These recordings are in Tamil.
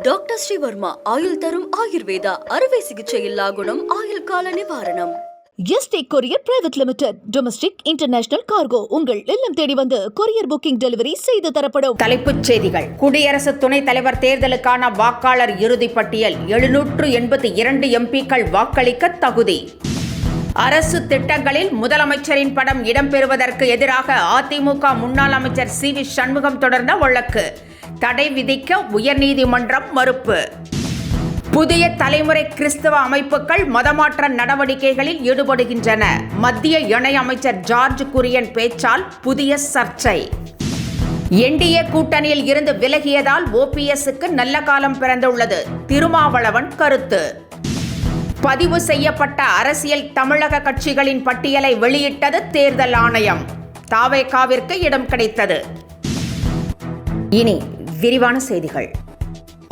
டாக்டர் ஸ்ரீவர்மா ஆயுள் தரும் ஆயுர்வேதா அறுவை சிகிச்சையில்லா குணம் ஆயுள் கால நிவாரணம். Yesterday courier private limited. Domestic international cargo உங்கள் இல்லம் தேடி வந்து கொரியர் புக்கிங் டெலிவரி செய்து தரப்படும். தலைப்புச் செய்திகள். குடியரசு துணைத் தலைவர் தேர்தலுக்கான வாக்காளர் இறுதிப் பட்டியல். 782 எம்பிக்கள் வாக்களிக்க தகுதி. அரசு திட்டங்களில் முதலமைச்சரின் படம் இடம்பெறுவதற்கு எதிராக அதிமுக முன்னாள் அமைச்சர் சி.வி. சண்முகம் தொடர்ந்த வழக்கு. தடை விதிக்க உயர்நீதிமன்றம் மறுப்பு. புதிய தலைமுறை கிறிஸ்தவ அமைப்புகள் மதமாற்ற நடவடிக்கைகளில் ஈடுபடுகின்றன. மத்திய இணை அமைச்சர் ஜார்ஜ் குரியன் பேச்சால் புதிய சர்ச்சை. என்டிஏ கூட்டணியில் இருந்து விலகியதால் ஓபிஎஸ்க்கு நல்ல காலம் பிறந்துள்ளது. திருமாவளவன் கருத்து. பதிவு செய்யப்பட்ட அரசியல் தமிழக கட்சிகளின் பட்டியலை வெளியிட்டது தேர்தல் ஆணையம். தாவேகாவிற்கு இடம் கிடைத்தது. இனி விரிவான செய்திகள்.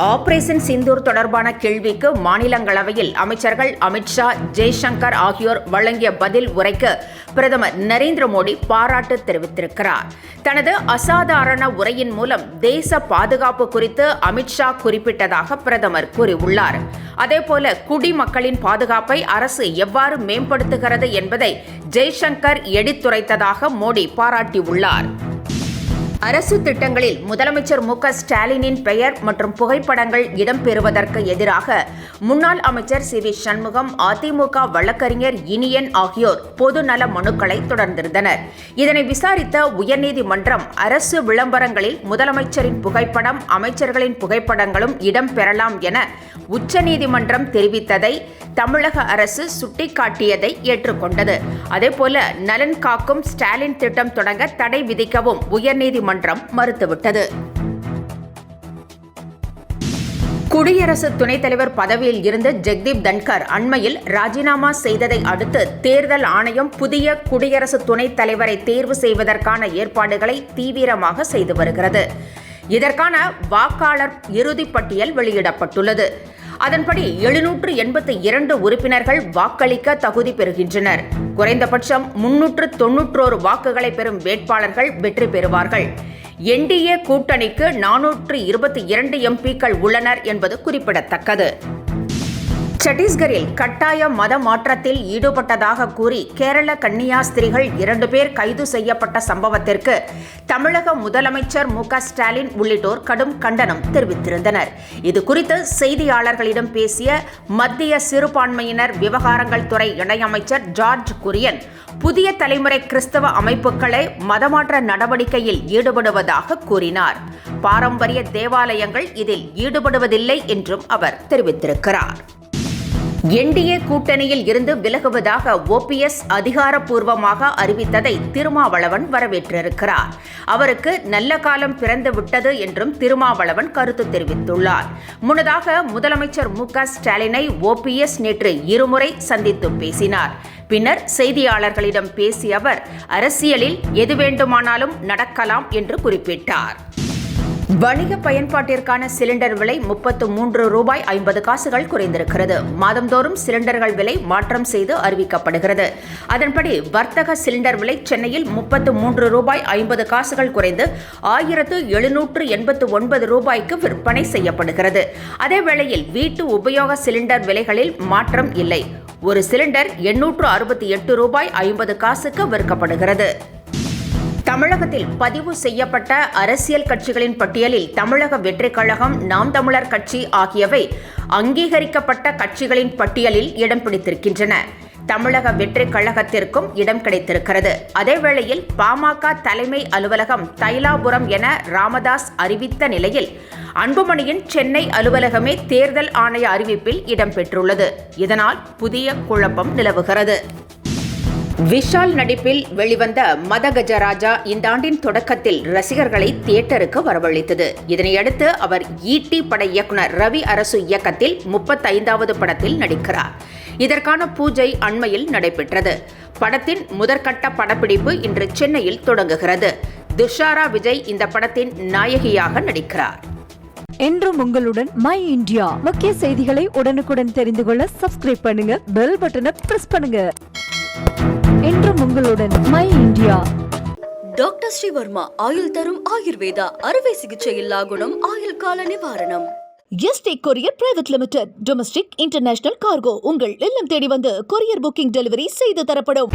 ஆபரேஷன் சிந்தூர் தொடர்பான கேள்விக்கு மாநிலங்களவையில் அமைச்சர்கள் அமித்ஷா, ஜெய்சங்கர் ஆகியோர் வழங்கிய பதில் உரைக்கு பிரதமர் நரேந்திர மோடி பாராட்டு தெரிவித்திருக்கிறார். தனது அசாதாரண உரையின் மூலம் தேச பாதுகாப்பு குறித்து அமித்ஷா குறிப்பிட்டதாக பிரதமர் கூறியுள்ளார். அதேபோல குடிமக்களின் பாதுகாப்பை அரசு எவ்வாறு மேம்படுத்துகிறது என்பதை ஜெய்சங்கர் எடுத்துரைத்ததாக மோடி பாராட்டியுள்ளார். அரசு திட்டங்களில் முதலமைச்சர் மு.க. ஸ்டாலினின் பெயர் மற்றும் புகைப்படங்கள் இடம்பெறுவதற்கு எதிராக முன்னாள் அமைச்சர் சி.வி. சண்முகம், அதிமுக வழக்கறிஞர் இனியன் ஆகியோர் பொதுநல மனுக்களை தொடர்ந்திருந்தனர். இதனை விசாரித்த உயர்நீதிமன்றம் அரசு விளம்பரங்களில் முதலமைச்சரின் புகைப்படம், அமைச்சர்களின் புகைப்படங்களும் இடம்பெறலாம் என உச்சநீதிமன்றம் தெரிவித்ததை தமிழக அரசு சுட்டிக்காட்டியதை ஏற்றுக்கொண்டது. அதேபோல நலன் காக்கும் ஸ்டாலின் திட்டம் தொடங்க தடை விதிக்கவும் உயர்நீதிமன்றம் மறுத்துவிட்டது. குடியரசு துணைத் தலைவர் பதவியில் இருந்த ஜெக்தீப் தன்கர் அண்மையில் ராஜினாமா செய்ததை அடுத்து தேர்தல் ஆணையம் புதிய குடியரசு துணைத் தலைவரை தேர்வு செய்வதற்கான ஏற்பாடுகளை தீவிரமாக செய்து வருகிறது. இதற்கான வாக்காளர் இறுதிப் பட்டியல் வெளியிடப்பட்டுள்ளது. அதன்படி 782 உறுப்பினர்கள் வாக்களிக்க தகுதி பெறுகின்றனர். குறைந்தபட்சம் 391 வாக்குகளை பெறும் வேட்பாளர்கள் வெற்றி பெறுவார்கள். என்டிஏ கூட்டணிக்கு 422 எம்பிக்கள் உள்ளனர் என்பது குறிப்பிடத்தக்கது. சத்தீஸ்கரில் கட்டாய மத மாற்றத்தில் ஈடுபட்டதாக கூறி கேரள கன்னியாஸ்திரிகள் 2 பேர் கைது செய்யப்பட்ட சம்பவத்திற்கு தமிழக முதலமைச்சர் மு.க. ஸ்டாலின் உள்ளிட்டோர் கடும் கண்டனம் தெரிவித்திருந்தனர். இதுகுறித்து செய்தியாளர்களிடம் பேசிய மத்திய சிறுபான்மையினர் விவகாரங்கள் துறை இணையமைச்சர் ஜார்ஜ் குரியன், புதிய தலைமுறை கிறிஸ்தவ அமைப்புகளை மதமாற்ற நடவடிக்கையில் ஈடுபடுவதாக கூறினார். பாரம்பரிய தேவாலயங்கள் இதில் ஈடுபடுவதில்லை என்றும் அவர் தெரிவித்திருக்கிறார். என்டிஏ கூட்டணியில் இருந்து விலகுவதாக ஓபிஎஸ் அதிகாரப்பூர்வமாக அறிவித்ததை திருமாவளவன் வரவேற்றிருக்கிறார். அவருக்கு நல்ல காலம் பிறந்து விட்டது என்றும் திருமாவளவன் கருத்து தெரிவித்துள்ளார். முன்னதாக முதலமைச்சர் மு.க. ஸ்டாலினை ஓபிஎஸ் நேற்று இருமுறை சந்தித்து பேசினார். பின்னர் செய்தியாளர்களிடம் பேசிய அவர், அரசியலில் எது வேண்டுமானாலும் நடக்கலாம் என்று குறிப்பிட்டார். வணிக பயன்பாட்டிற்கான சிலிண்டர் விலை 33 ரூபாய் 50 காசுகள் குறைந்திருக்கிறது. மாதந்தோறும் சிலிண்டர்கள் விலை மாற்றம் செய்து அறிவிக்கப்படுகிறது. அதன்படி வர்த்தக சிலிண்டர் விலை சென்னையில் 33 ரூபாய் 50 காசுகள் குறைந்து 1789 ரூபாய்க்கு விற்பனை செய்யப்படுகிறது. அதேவேளையில் வீட்டு உபயோக சிலிண்டர் விலைகளில் மாற்றம் இல்லை. ஒரு சிலிண்டர் 868 ரூபாய் 50 காசுக்கு விற்கப்படுகிறது. தமிழகத்தில் பதிவு செய்யப்பட்ட அரசியல் கட்சிகளின் பட்டியலில் தமிழக வெற்றிக் கழகம், நாம் தமிழர் கட்சி ஆகியவை அங்கீகரிக்கப்பட்ட கட்சிகளின் பட்டியலில் இடம் பிடித்திருக்கின்றன. தமிழக வெற்றிக் கழகத்திற்கும் இடம் கிடைத்திருக்கிறது. அதேவேளையில் பாமக தலைமை அலுவலகம் தைலாபுரம் என ராமதாஸ் அறிவித்த நிலையில் அன்புமணியின் சென்னை அலுவலகமே தேர்தல் ஆணைய அறிவிப்பில் இடம்பெற்றுள்ளது. இதனால் புதிய குழப்பம் நிலவுகிறது. விஷால் நடிப்பில் வெளிவந்த மதகஜராஜா இந்த ஆண்டின் தொடக்கத்தில் ரசிகர்களை தியேட்டருக்கு வரவழைத்தது. இதனையடுத்து அவர் ஈட்டி பட இயக்குனர் ரவி அரசு இயக்கத்தில் 35வது படத்தில் நடிக்கிறார். இதற்கான பூஜை அண்மையில் நடைபெற்றது. படத்தின் முதற்கட்ட படப்பிடிப்பு இன்று சென்னையில் தொடங்குகிறது. துஷாரா விஜய் இந்த படத்தின் நாயகியாக நடிக்கிறார். என்றும் உங்களுடன் மை இந்தியா. முக்கிய செய்திகளை உடனுக்குடன் தெரிந்து கொள்ள சப்ஸ்கிரைப் பண்ணுங்க, பெல் பட்டனை பிரஸ் பண்ணுங்க. என்றும் உங்களுடன் மை இந்தியா. டாக்டர் ஸ்ரீவர்மா ஆயுள் தரும் ஆயுர்வேதா அறுவை சிகிச்சையில்லா குணம் ஆயுள் கால நிவாரணம். Yesterday courier private limited. Domestic, international cargo உங்கள் இல்லம் தேடி வந்து கொரியர் புக்கிங் டெலிவரி செய்து தரப்படும்.